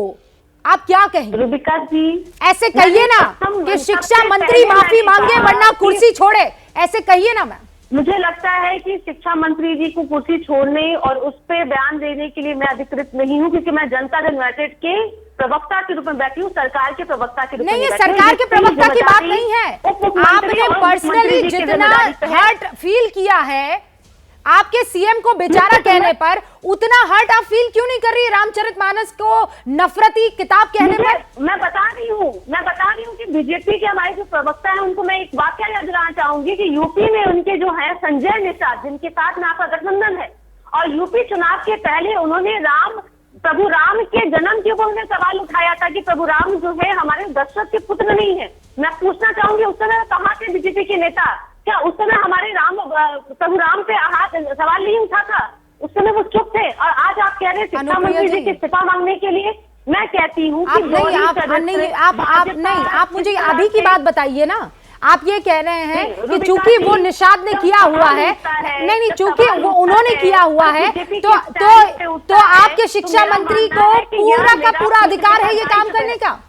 आप क्या कहेंगे? रुबिका जी ऐसे कहिए ना कि शिक्षा मंत्री माफी मांगे वरना कुर्सी छोड़े, ऐसे कहिए ना। मैम मुझे लगता है कि शिक्षा मंत्री जी को कुर्सी छोड़ने और उस पर बयान देने के लिए मैं अधिकृत नहीं हूं, क्योंकि मैं जनता दल यूनाइटेड के प्रवक्ता के रूप में बैठी हूँ, सरकार के प्रवक्ता के रूप में नहीं, ये सरकार के प्रवक्ता की बात नहीं है। आपने पर्सनली जितना हर्ट फील किया है आपके सीएम को बेचारा कहने पर, उतना हर्ट आप फील क्यों नहीं कर रही है रामचरितमानस को नफरती किताब कहने पर? मैं बता रही हूँ कि बीजेपी के हमारे जो प्रवक्ता हैं उनको मैं एक वाकया याद दिलाना चाहूंगी कि यूपी में उनके जो है संजय निषाद, जिनके साथ में आपका गठबंधन है, और यूपी चुनाव के पहले उन्होंने प्रभु राम के जन्म के ऊपर उन्होंने सवाल उठाया था कि प्रभु राम जो है हमारे दशरथ के पुत्र नहीं है। मैं पूछना चाहूंगी उस समय कहाँ थे बीजेपी के नेता? क्या उस समय हमारे प्रभु राम पे सवाल नहीं उठा था? उस समय वो चुप थे, और आज आप कह रहे हैं शिक्षा मंत्री जी के इस्तीफा मांगने के लिए। मैं कहती हूँ कि आप मुझे अभी की बात बताइए ना। आप ये कह रहे हैं कि चूंकि वो निषाद ने किया हुआ है, नहीं चूंकि वो उन्होंने किया हुआ है तो आपके शिक्षा मंत्री को पूरा का पूरा अधिकार है ये काम करने का?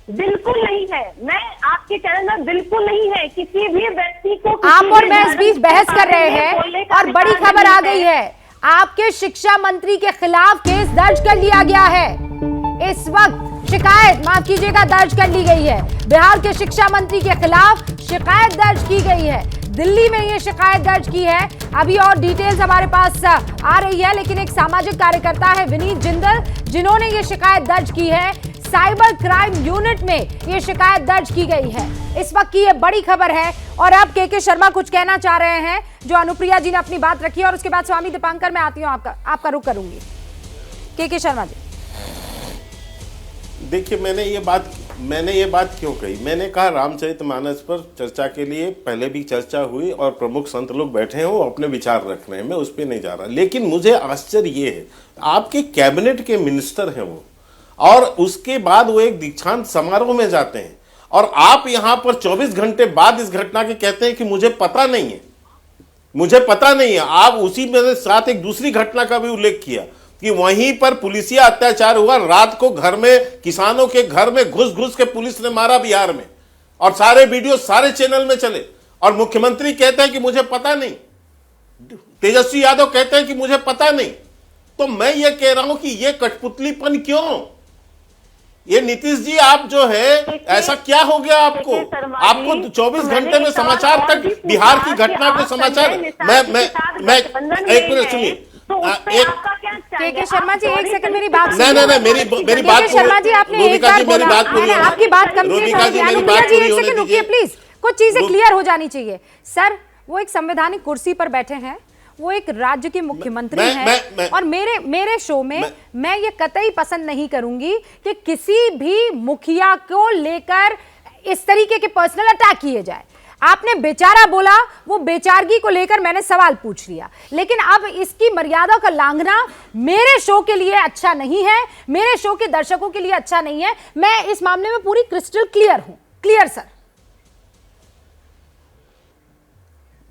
बिल्कुल नहीं है। मैं आपके चैनल में बिल्कुल नहीं है किसी भी व्यक्ति को। आप और मैं इस बीच बहस कर रहे हैं और बड़ी खबर आ गई है, आपके शिक्षा मंत्री के खिलाफ केस दर्ज कर लिया गया है। इस वक्त शिकायत, माफ कीजिएगा, दर्ज कर ली गई है। बिहार के शिक्षा मंत्री के खिलाफ शिकायत दर्ज की गई है। दिल्ली में ये शिकायत दर्ज की है। अभी और डिटेल्स हमारे पास आ रही है, लेकिन एक सामाजिक कार्यकर्ता है विनीत जिंदल, जिन्होंने ये शिकायत दर्ज की है। साइबर क्राइम यूनिट में ये शिकायत दर्ज की गई है। इस वक्त की ये बड़ी खबर है। और अब के शर्मा कुछ कहना चाह रहे हैं, जो अनुप्रिया जी ने अपनी बात रखी है, और उसके बाद स्वामी दीपांकर मैं आती हूँ, आपका रुख करूंगी। के शर्मा जी, देखिए मैंने ये बात क्यों कही? मैंने कहा रामचरितमानस पर चर्चा के लिए पहले भी चर्चा हुई और प्रमुख संत लोग बैठे हैं, वो अपने विचार रख रहे हैं, मैं उस पर नहीं जा रहा। लेकिन मुझे आश्चर्य ये है, आपके कैबिनेट के मिनिस्टर हैं वो, और उसके बाद वो एक दीक्षांत समारोह में जाते हैं, और आप यहां पर 24 घंटे बाद इस घटना के कहते हैं कि मुझे पता नहीं है, मुझे पता नहीं है। आप उसी में साथ एक दूसरी घटना का भी उल्लेख किया कि वहीं पर पुलिसिया अत्याचार हुआ, रात को घर में, किसानों के घर में घुस के पुलिस ने मारा बिहार में, और सारे वीडियो सारे चैनल में चले, और मुख्यमंत्री कहते हैं कि मुझे पता नहीं, तेजस्वी यादव कहते हैं कि मुझे पता नहीं। तो मैं ये कह रहा हूं कि ये कठपुतलीपन क्यों? ये नीतीश जी, आप जो है ऐसा क्या हो गया आपको? आपको 24 घंटे में समाचार तक बिहार की घटना को समाचार, मैं एक मिनट सुनिए, के शर्मा जी एक सेकंड मेरी बात नहीं मेरी बात शर्मा जी आपने एक बार बोला, आपकी बात कंप्लीट हो गई। अनुप्रिया जी एक सेकंड रुकिए प्लीज, कुछ चीजें क्लियर हो जानी चाहिए। सर, वो एक संवैधानिक कुर्सी पर बैठे हैं, वो एक राज्य के मुख्यमंत्री हैं, और मेरे शो में मैं ये कतई पसंद नहीं करूंगी कि किसी भी मुखिया को लेकर इस तरीके के पर्सनल अटैक किए जाए। आपने बेचारा बोला, वो बेचारगी को लेकर मैंने सवाल पूछ लिया, लेकिन अब इसकी मर्यादा का लांघना मेरे शो के लिए अच्छा नहीं है, मेरे शो के दर्शकों के लिए अच्छा नहीं है। मैं इस मामले में पूरी क्रिस्टल क्लियर हूं। Clear sir?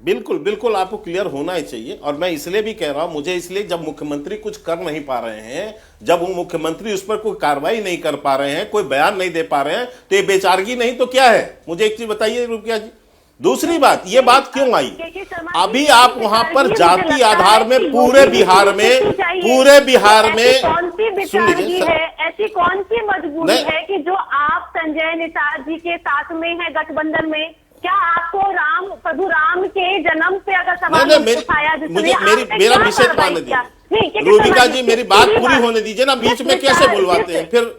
बिल्कुल बिल्कुल, आपको क्लियर होना ही चाहिए। और मैं इसलिए भी कह रहा हूं, मुझे इसलिए, जब मुख्यमंत्री कुछ कर नहीं पा रहे हैं, जब वो मुख्यमंत्री उस पर कोई कार्रवाई नहीं कर पा रहे हैं, कोई बयान नहीं दे पा रहे हैं, तो ये बेचारगी नहीं तो क्या है? मुझे एक चीज बताइए रुपया जी। दूसरी बात, ये बात क्यों आई? अभी आप वहां पर जाति आधार में पूरे बिहार में सुन लीजिए, ऐसी कौन सी मजबूरी है कि जो आप संजय निषाद जी के साथ में है गठबंधन में, क्या आपको प्रभु राम के जन्म पे अगर सवाल उठाया, मेरा विषय मानने दीजिए रूबिका जी, मेरी बात पूरी होने दीजिए ना, बीच में कैसे बुलवाते हैं फिर?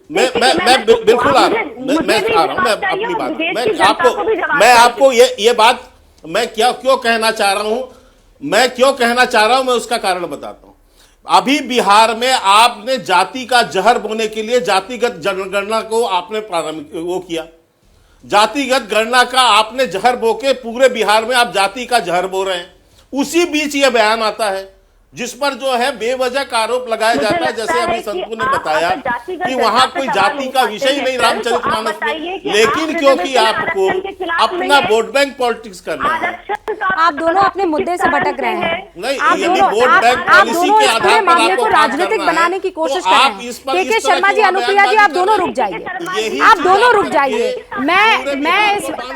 मैं बिल्कुल आ रहा हूं, मैं अपनी बात, मैं आपको ये बात मैं क्यों कहना चाह रहा हूं, मैं उसका कारण बताता हूं। अभी बिहार में आपने जाति का जहर बोने के लिए जातिगत जनगणना को आपने प्रारंभ किया। जातिगत गणना का आपने जहर बो के पूरे बिहार में आप जाति का जहर बो रहे हैं। उसी बीच यह बयान आता है जिस पर जो है बेवजह आरोप लगाया जाता है, जैसे अभी संतू ने बताया कि वहां कोई जाति का विषय ही नहीं रामचरितमानस में, लेकिन क्योंकि आपको अपना वोट बैंक पॉलिटिक्स करना है, आप दोनों अपने मुद्दे से भटक रहे हैं। नहीं, यदि वोट बैंक पॉलिसी के आधार पर मामले आपको को राजनीतिक बनाने की कोशिश कर रहे हैं। के शर्मा जी, अनुप्रिया जी, आप दोनों रुक जाइए, आप दोनों रुक जाइए।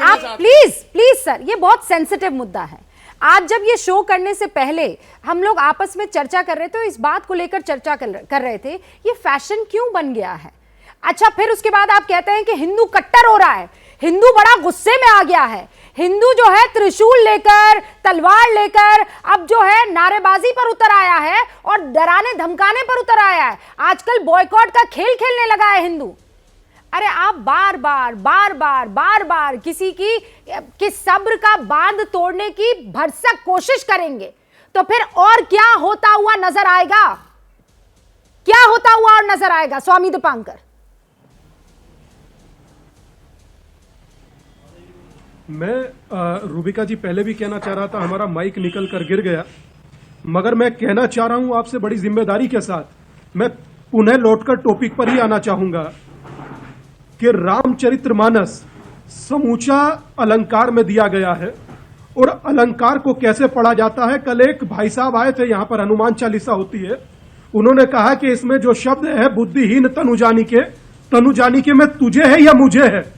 आप प्लीज सर, ये बहुत सेंसिटिव मुद्दा है। आज जब ये शो करने से पहले हम लोग आपस में चर्चा कर रहे थे, तो इस बात को लेकर चर्चा कर रहे थे, ये फैशन क्यों बन गया है। अच्छा, फिर उसके बाद आप कहते हैं कि हिंदू कट्टर हो रहा है, हिंदू बड़ा गुस्से में आ गया है, हिंदू जो है त्रिशूल लेकर, तलवार लेकर अब जो है नारेबाजी पर उतर आया है और डराने धमकाने पर उतर आया है। आजकल बॉयकॉट का खेल खेलने लगा है हिंदू। अरे आप बार बार किसी की सब्र का बांध तोड़ने की भरसक कोशिश करेंगे तो फिर और क्या होता हुआ नजर आएगा? क्या होता हुआ और नजर आएगा? स्वामी दीपांकर। मैं रूबिका जी पहले भी कहना चाह रहा था, हमारा माइक निकल कर गिर गया, मगर मैं कहना चाह रहा हूं आपसे बड़ी जिम्मेदारी के साथ, मैं पुनः लौटकर टॉपिक पर ही आना चाहूंगा कि रामचरितमानस समूचा अलंकार में दिया गया है और अलंकार को कैसे पढ़ा जाता है। कल एक भाई साहब आए थे यहां पर, हनुमान चालीसा होती है, उन्होंने कहा कि इसमें जो शब्द है बुद्धिहीन तनु के में तुझे है या मुझे है।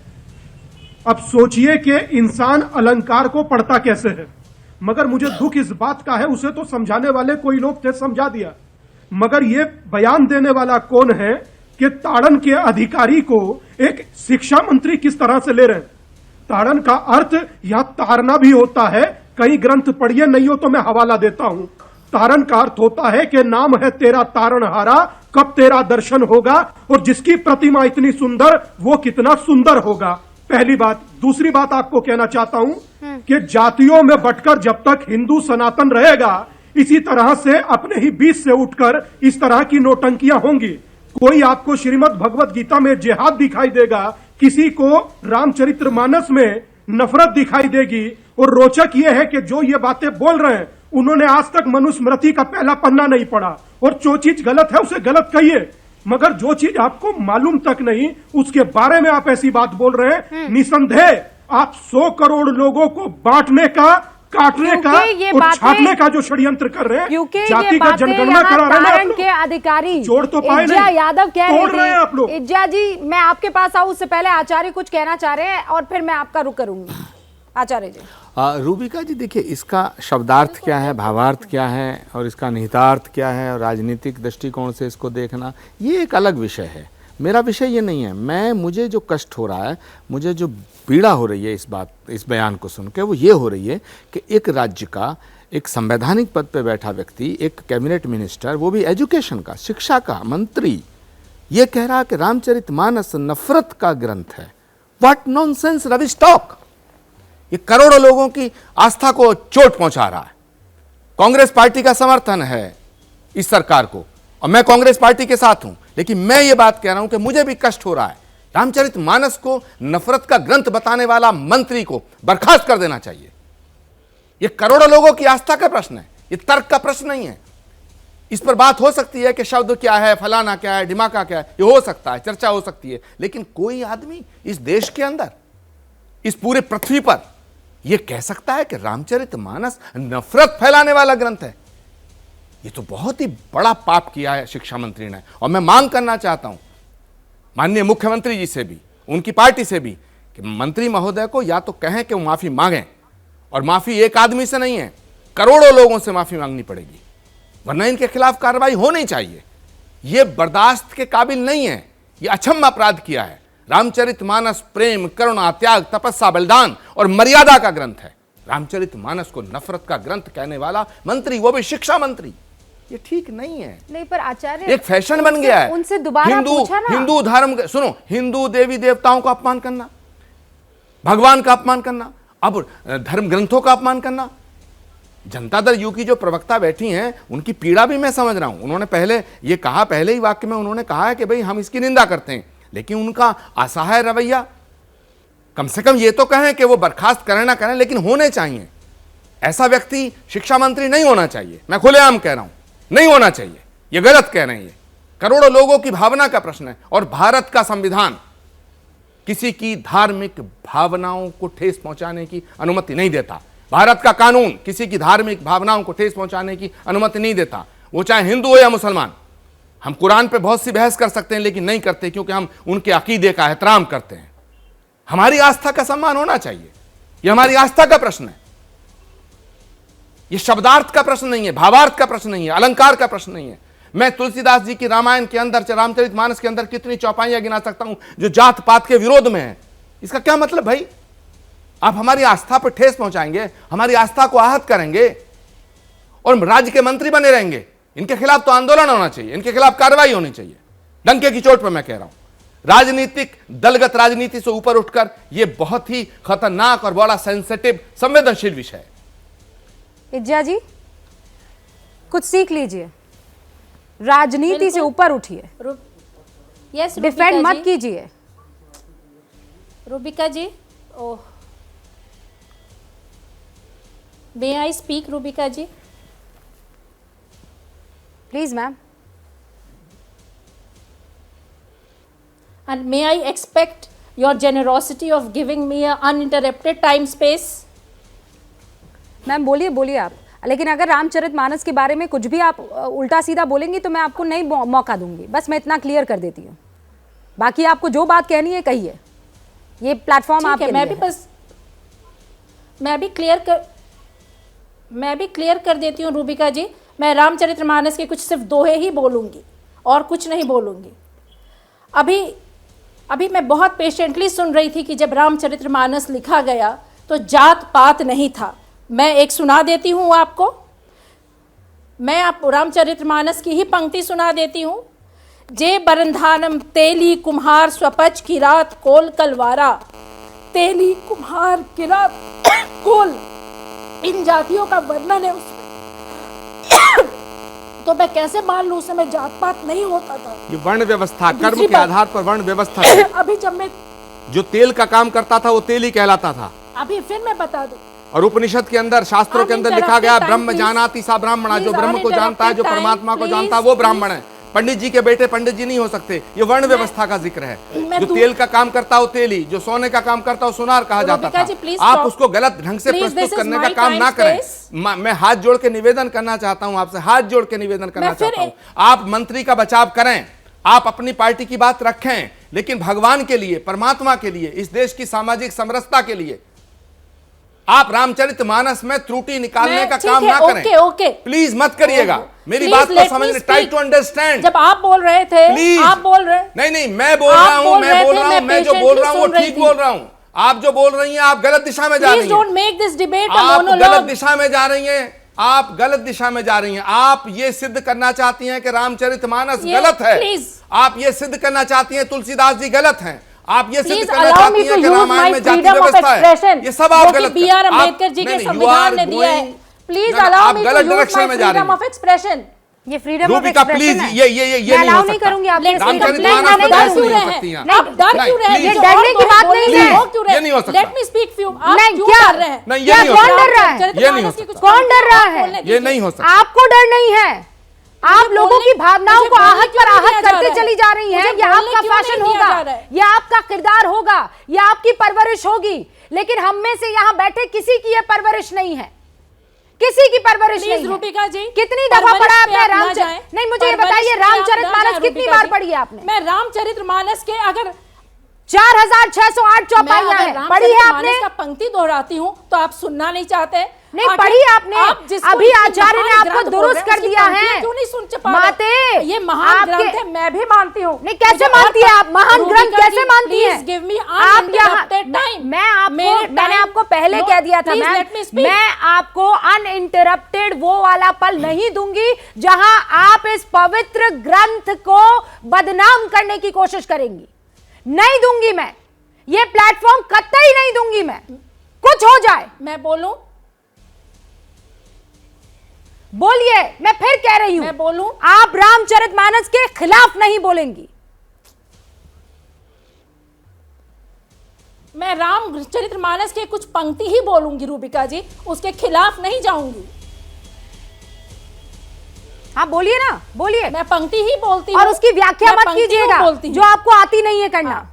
अब सोचिए कि इंसान अलंकार को पढ़ता कैसे है। मगर मुझे दुख इस बात का है, उसे तो समझाने वाले कोई लोग थे, समझा दिया, मगर ये बयान देने वाला कौन है कि ताड़न के अधिकारी को एक शिक्षा मंत्री किस तरह से ले रहे हैं। ताड़न का अर्थ या तारना भी होता है, कई ग्रंथ पढ़िए, नहीं हो तो मैं हवाला देता हूं। तारण का अर्थ होता है कि नाम है तेरा तारणहारा, कब तेरा दर्शन होगा, और जिसकी प्रतिमा इतनी सुंदर वो कितना सुंदर होगा। पहली बात। दूसरी बात आपको कहना चाहता हूं कि जातियों में बंटकर जब तक हिंदू सनातन रहेगा, इसी तरह से अपने ही बीच से उठकर इस तरह की नौटंकियां होंगी। कोई आपको श्रीमद् भगवत गीता में जिहाद दिखाई देगा, किसी को रामचरितमानस में नफरत दिखाई देगी। और रोचक यह है कि जो ये बातें बोल रहे हैं उन्होंने आज तक मनुस्मृति का पहला पन्ना नहीं पढ़ा, और जो चीज गलत है उसे गलत कहिए, मगर जो चीज आपको मालूम तक नहीं उसके बारे में आप ऐसी बात बोल रहे हैं। निसंदेह आप 100 करोड़ लोगों को बांटने का, काटने का और छाटने का जो षड्यंत्र कर रहे हैं, क्योंकि जातिगत जनगणना करा रहे हैं के अधिकारी जोड़ तो पाए इज्जा यादव कह रहे हैं आप लोग। इज्जा जी, मैं आपके पास आऊं उससे पहले आचार्य कुछ कहना चाह रहे हैं और फिर मैं आपका रुख करूंगी। आचार्य जी। रूबिका जी, देखिए इसका शब्दार्थ क्या है, भावार्थ क्या है और इसका निहितार्थ क्या है, और राजनीतिक दृष्टिकोण से इसको देखना ये एक अलग विषय है। मेरा विषय ये नहीं है। मुझे जो कष्ट हो रहा है, मुझे जो पीड़ा हो रही है इस बयान को सुन के, वो ये हो रही है कि एक राज्य का एक संवैधानिक पद पे बैठा व्यक्ति, एक कैबिनेट मिनिस्टर, वो भी एजुकेशन का, शिक्षा का मंत्री, ये कह रहा कि रामचरितमानस नफरत का ग्रंथ है। What nonsense Ravish talk. ये करोड़ों लोगों की आस्था को चोट पहुंचा रहा है। कांग्रेस पार्टी का समर्थन है इस सरकार को और मैं कांग्रेस पार्टी के साथ हूं, लेकिन मैं ये बात कह रहा हूं कि मुझे भी कष्ट हो रहा है। रामचरितमानस को नफरत का ग्रंथ बताने वाला मंत्री को बर्खास्त कर देना चाहिए। यह करोड़ों लोगों की आस्था का प्रश्न है, यह तर्क का प्रश्न नहीं है। इस पर बात हो सकती है कि शब्द क्या है, फलाना क्या है, ढिमाका क्या है, ये हो सकता है, चर्चा हो सकती है, लेकिन कोई आदमी इस देश के अंदर, इस पूरे पृथ्वी पर यह कह सकता है कि रामचरितमानस नफरत फैलाने वाला ग्रंथ है? ये तो बहुत ही बड़ा पाप किया है शिक्षा मंत्री ने। और मैं मांग करना चाहता हूं माननीय मुख्यमंत्री जी से भी, उनकी पार्टी से भी, कि मंत्री महोदय को या तो कहें कि वो माफी मांगें, और माफी एक आदमी से नहीं है, करोड़ों लोगों से माफी मांगनी पड़ेगी, वरना इनके खिलाफ कार्रवाई होनी चाहिए। यह बर्दाश्त के काबिल नहीं है, यह अक्षम्य अपराध किया है। रामचरितमानस प्रेम, करुणा, त्याग, तपस्या, बलिदान और मर्यादा का ग्रंथ है। रामचरितमानस को नफरत का ग्रंथ कहने वाला मंत्री, वो भी शिक्षा मंत्री, ये ठीक नहीं है। नहीं, पर आचार्य, एक फैशन बन गया है। उनसे दोबारा पूछा ना। हिंदू धर्म, सुनो, हिंदू देवी देवताओं का अपमान करना, भगवान का अपमान करना, अब धर्म ग्रंथों का अपमान करना। जनता दल यू की जो प्रवक्ता बैठी हैं, उनकी पीड़ा भी मैं समझ रहा हूं। उन्होंने पहले ये कहा, पहले ही वाक्य में उन्होंने कहा है कि भाई हम इसकी निंदा करते हैं, लेकिन उनका असहाय रवैया, कम से कम ये तो कहें कि वो बर्खास्त करें ना करें, लेकिन होने चाहिए। ऐसा व्यक्ति शिक्षा मंत्री नहीं होना चाहिए। मैं खुलेआम कह रहा हूं, नहीं होना चाहिए। ये गलत कह रहे हैं। ये करोड़ों लोगों की भावना का प्रश्न है, और भारत का संविधान किसी की धार्मिक भावनाओं को ठेस पहुंचाने की अनुमति नहीं देता। भारत का कानून किसी की धार्मिक भावनाओं को ठेस पहुंचाने की अनुमति नहीं देता, वो चाहे हिंदू हो या मुसलमान। हम कुरान पे बहुत सी बहस कर सकते हैं, लेकिन नहीं करते, क्योंकि हम उनके अकीदे का एहतराम करते हैं। हमारी आस्था का सम्मान होना चाहिए। यह हमारी आस्था का प्रश्न है। यह शब्दार्थ का प्रश्न नहीं है, भावार्थ का प्रश्न नहीं है, अलंकार का प्रश्न नहीं है। मैं तुलसीदास जी की रामायण के अंदर, रामचरितमानस के अंदर कितनी चौपाइयां गिना सकता हूं जो जात पात के विरोध में है। इसका क्या मतलब भाई? आप हमारी आस्था पर ठेस पहुंचाएंगे, हमारी आस्था को आहत करेंगे, और राज्य के मंत्री बने रहेंगे। इनके खिलाफ तो आंदोलन होना चाहिए, इनके खिलाफ कार्रवाई होनी चाहिए। डंके की चोट पर मैं कह रहा हूं। राजनीतिक, दलगत राजनीति से ऊपर उठकर यह बहुत ही खतरनाक और बड़ा सेंसिटिव, संवेदनशील विषय है। इज्जा जी, कुछ सीख लीजिए, राजनीति से ऊपर उठिए, यस, डिफेंड मत कीजिए। Rubika ji, oh, may I speak Rubika ji? Please ma'am. And may I expect your generosity of giving me a uninterrupted time space? Ma'am बोलिए, बोलिए आप। लेकिन अगर रामचरितमानस के बारे में कुछ भी आप उल्टा सीधा बोलेंगी तो मैं आपको नहीं मौका दूंगी। बस मैं इतना क्लियर कर देती हूँ। बाकी आपको जो बात कहनी है कहिए, ये प्लेटफॉर्म आपके लिए है। मैं भी क्लियर कर देती हूँ रूबिका जी। मैं रामचरितमानस के कुछ सिर्फ दोहे ही बोलूँगी और कुछ नहीं बोलूँगी। अभी मैं बहुत पेशेंटली सुन रही थी कि जब रामचरितमानस लिखा गया तो जात पात नहीं था। मैं एक सुना देती हूँ आपको, मैं आप रामचरितमानस की ही पंक्ति सुना देती हूँ। जे बरंधानम तेली कुम्हार स्वपच की रात कोल कलवारा, तेली कुम्हार किरात कोल, इन जातियों का वर्णन है उसमें। तो मैं कैसे मान लूं उस समय जात पात नहीं होता था। ये वर्ण व्यवस्था, कर्म के आधार पर वर्ण व्यवस्था। अभी जब मैं जो तेल का काम करता था वो तेल ही कहलाता था। अभी फिर मैं बता दूं, और उपनिषद के अंदर, शास्त्रों के अंदर लिखा गया, ब्रह्म जानाति सा ब्राह्मणा, जो ब्रह्म को जानता है, जो परमात्मा को जानता है, वो ब्राह्मण है। पंडित जी के बेटे पंडित जी नहीं हो सकते। ये वर्ण व्यवस्था का जिक्र है। जो तेल का काम करता हो तेली, जो सोने का काम करता हो सोनार कहा जाता था। आप उसको गलत ढंग से प्रस्तुत करने का काम ना करें। मैं हाथ जोड़ के निवेदन करना चाहता हूं आपसे, हाथ जोड़ के निवेदन करना चाहता हूं, आप मंत्री का बचाव करें, आप अपनी पार्टी की बात रखें, लेकिन भगवान के लिए, परमात्मा के लिए, इस देश की सामाजिक समरसता के लिए आप रामचरितमानस में त्रुटि निकालने का काम ना करें। ओके, प्लीज मत करिएगा। मेरी बात को समझने, ट्राई टू अंडरस्टैंड। जब आप बोल रहे थे, प्लीज, आप बोल रहे, नहीं, मैं बोल रहा हूं, मैं जो बोल रहा हूं वो ठीक बोल रहा हूं। आप जो बोल रही हैं, आप गलत दिशा में जा रही हैं। डोंट मेक दिस डिबेट अ आप मोनोलॉग। गलत दिशा में जा रही हैं, आप गलत दिशा में जा रही हैं। आप ये सिद्ध करना चाहती हैं कि रामचरितमानस गलत है। आप ये सिद्ध करना चाहती हैं तुलसीदास जी गलत हैं। आप ये सिद्ध करना चाहती हैं कि रामायण में जाति व्यवस्था है। ये सब आप गलत बी आर अम्बेडकर जी के संविधान ने दिया है। Please allow me to use my freedom of expression. ये freedom of Rubika expression please, है। ये मैं नहीं allow हो नहीं सकता। करूंगी आप Let's इसकी रामचरित complaint मानस नहीं पे बहस करूंगी। नहीं हो सकती हैं। आप डर क्यों रहे हैं? ये जो डरने और की बात बोल नहीं रहे हैं, है। वो क्यों रहे हैं? ये नहीं हो सकता। Let me speak few. आप नहीं, क्यों क्या? डर रहे हैं? नहीं, ये क्या नहीं हो कौन सकता। डर रहा है? चरित्र ये नहीं मानस हो की कुछ कौन पंक्ति डर रहा आप है? बोलने ये दीजिए। नहीं हो सकता। आपको डर नहीं है, आप लोगों की भावनाओं मुझे को बोलने आहत क्यों पर नहीं आहत दिया जा करते रहा है? चली जा रही हैं। मुझे ये बोलने आपका क्यों नहीं फैशन दिया होगा, जा रहा है? ये आपका किरदार होगा, ये आपकी परवरिश होगी, लेकिन हम में से यहाँ बैठे किसी की ये परवरिश नहीं है, किसी की परवरिश प्लीज नहीं है। रूबिका जी, कितनी दफा परवरिश पढ़ा पे आपने आप ना रामचरित? जाएं। नहीं, मुझे ये परवरिश बताइए पे आप ना रामचरितमानस जाएं, कितनी रूबिका बार जी। पढ़ी है आपने? मैं रामचरितमानस के अगर 4608 चौपाइयां हैं, पढ़ी है आपने? रामचरितमानस का पंक्ति दोहराती हूँ तो आप सुनना नहीं चाहते? नहीं आखिर पढ़ी आपने? आप जिसको अभी इतनी आचार्य ने महान आपको ग्रंथ बोल दुरुस्त रहे हैं, कर उसकी दिया पंक्तियां है। क्यों नहीं सुन पा रहे? माते, ये महान आपके- ग्रंथ है, मैं भी मानती हूँ। नहीं, कैसे मानती है आप? महान ग्रंथ कैसे मानती है? गिव मी आप यहाँ मैंने आपको पहले कह दिया था, मैं आपको अनइंटरप्टेड वो वाला पल नहीं दूंगी जहां आप इस पवित्र ग्रंथ को बदनाम करने की कोशिश करेंगी। नहीं दूंगी मैं, ये प्लेटफॉर्म कतई नहीं दूंगी मैं, कुछ हो जाए। मैं बोलूं? बोलिए, मैं फिर कह रही हूं, मैं बोलूं? आप रामचरितमानस के खिलाफ नहीं बोलेंगी। मैं रामचरितमानस के कुछ पंक्ति ही बोलूंगी रूबिका जी, उसके खिलाफ नहीं जाऊंगी। हाँ बोलिए ना, बोलिए। मैं पंक्ति ही बोलती और हूं। उसकी व्याख्या मैं मत पंक्ति ही कीजिएगा बोलती हूं। जो आपको आती नहीं है करना।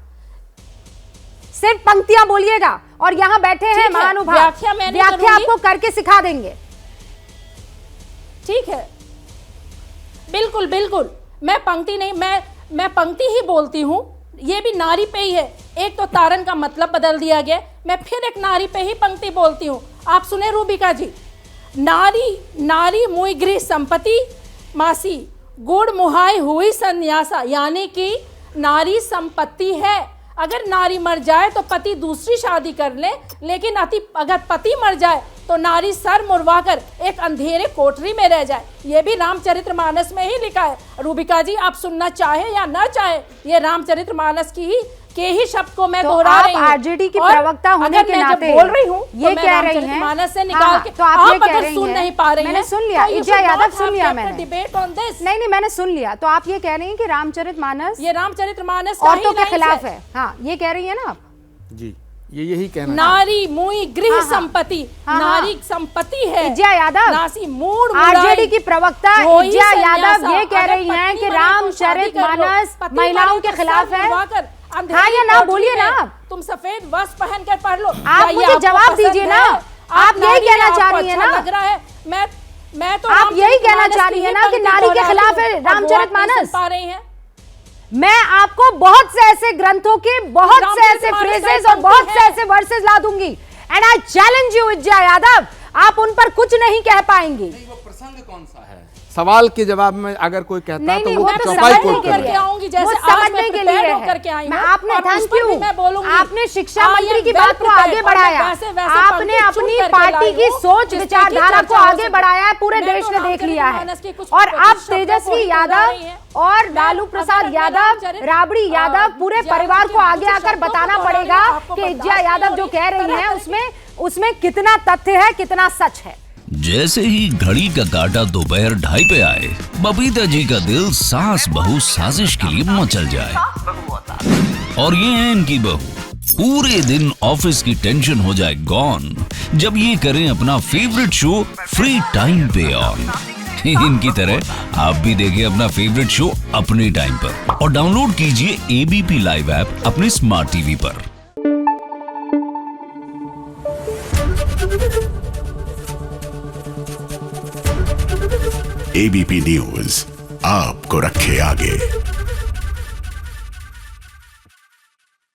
सिर्फ पंक्तियां बोलिएगा, और यहाँ बैठे हैं महानुभाव, व्याख्या मैं नहीं व्याख्या करूंगी। आपको करके सिखा देंगे। ठीक है, बिल्कुल बिल्कुल, मैं पंक्ति नहीं, मैं पंक्ति ही बोलती हूँ। ये भी नारी पे ही है, एक तो तारन का मतलब बदल दिया गया, मैं फिर एक नारी पे ही पंक्ति बोलती हूँ। आप सुने रूबिका जी, नारी नारी मुई गृह संपत्ति मासी गुड़ मुहाई हुई संन्यासा, यानी कि नारी संपत्ति है। अगर नारी मर जाए तो पति दूसरी शादी कर ले, लेकिन अगर पति मर जाए तो नारी सर मुड़वाकर एक अंधेरे कोठरी में रह जाए। ये भी रामचरितमानस में ही लिखा है। रूबिका जी, आप सुनना चाहे या ना चाहे, ये रामचरितमानस के ही शब्द को मैं तो दोहरा रही हूँ। आरजेडी की और प्रवक्ता होने अगर के मैं जब नाते बोल रही हूँ ये तो कह मैं रही हैं, रामचरितमानस से निकाल हाँ, के, तो आप ये कह अगर रही सुन हैं, नहीं पा रही मैंने हैं, सुन लिया, तो you Itza should Yadav not soon have लिया kept a मैंने। debate on this। नहीं, मैंने सुन लिया। तो आप ये कह रही हैं कि रामचरितमानस ये रामचरितमानस का औरतों ही के लाइन खिलाफ है। हाँ, ये कह रही है ना आप? जी, ये यही कहना नारी मुई गृह हाँ, हाँ। संपत्ति, हाँ, नारी संपत्ति है। इज्जा यादव, नासी मूड आरजेडी की प्रवक्ता होई इज्जा यादव संन्यासा। ये कह अगर रही हैं पत्नी कि मरे तो शादी कर लो, रामचरितमानस पति महिलाओं मरे के तो खिलाफ सर है। मुड़वाकर अंधेरी हाँ या ना, कोठरी बोलिए में ना आप। तुम सफेद वस्त्र पहन कर पढ़ लो। आप क्या ये मुझे आपको जवाब पसंद दीजिए ना। है? आप यही नारी कहना आपको चाह रही हैं अच्छा ना? लग रहा है। मैं तो आप यही कहना रामचरितमानस चाह की रही हैं ही ना कि पंक्ति नारी के दोहराती खिलाफ हूँ, है और वो आप नहीं रामचरितमानस? सुन पा रही हैं। मैं आपको बहुत से ऐसे ग्रंथों के बहुत से ऐसे रामचरितमानस फ्रेजेस में और बहुत पंक्ति से है। ऐसे वर्सेस ला दूंगी, and I challenge you Itza Yadav, आप उन पर कुछ नहीं कह पाएंगी। वो प्रसंग कौन सा है? सवाल के जवाब में अगर कोई कहता नहीं, तो नहीं, वो वो तो चौपाई समझ कोट नहीं कर करके ले। आऊंगी, जैसे वो आज मैं समझने के prepared लिए होकर के आई है। हूँ, आपने और उस थैंक पर भी यू, मैं बोलूंगी। आपने शिक्षा I am मंत्री की well बात को prepared, आगे और बढ़ाया, मैं वैसे आपने पंक्ति अपनी चुन करके पार्टी लाई की हूँ, सोच जिसपे विचारधारा की को चर्चा आगे हो बढ़ाया है, पूरे मैं देश तो ने देख लिया है। रामचरितमानस के कुछ और अब शब्दों को तेजस्वी ही दोहरा यादव रही हैं। और लालू प्रसाद यादव, राबड़ी यादव, पूरे परिवार को आगे आकर बताना पड़ेगा कि इज्जा यादव जो कह रही है उसमें कितना तथ्य है, कितना सच है। जैसे ही घड़ी का काटा दोपहर 2:30 पे आए, बबीता जी का दिल सास बहू साजिश के लिए मचल जाए। और ये है इनकी बहू, पूरे दिन ऑफिस की टेंशन हो जाए गॉन जब ये करें अपना फेवरेट शो फ्री टाइम पे ऑन। इनकी तरह आप भी देखिए अपना फेवरेट शो अपने टाइम पर और डाउनलोड कीजिए एबीपी लाइव ऐप अपने स्मार्ट टीवी पर। एबीपी न्यूज आपको रखे आगे।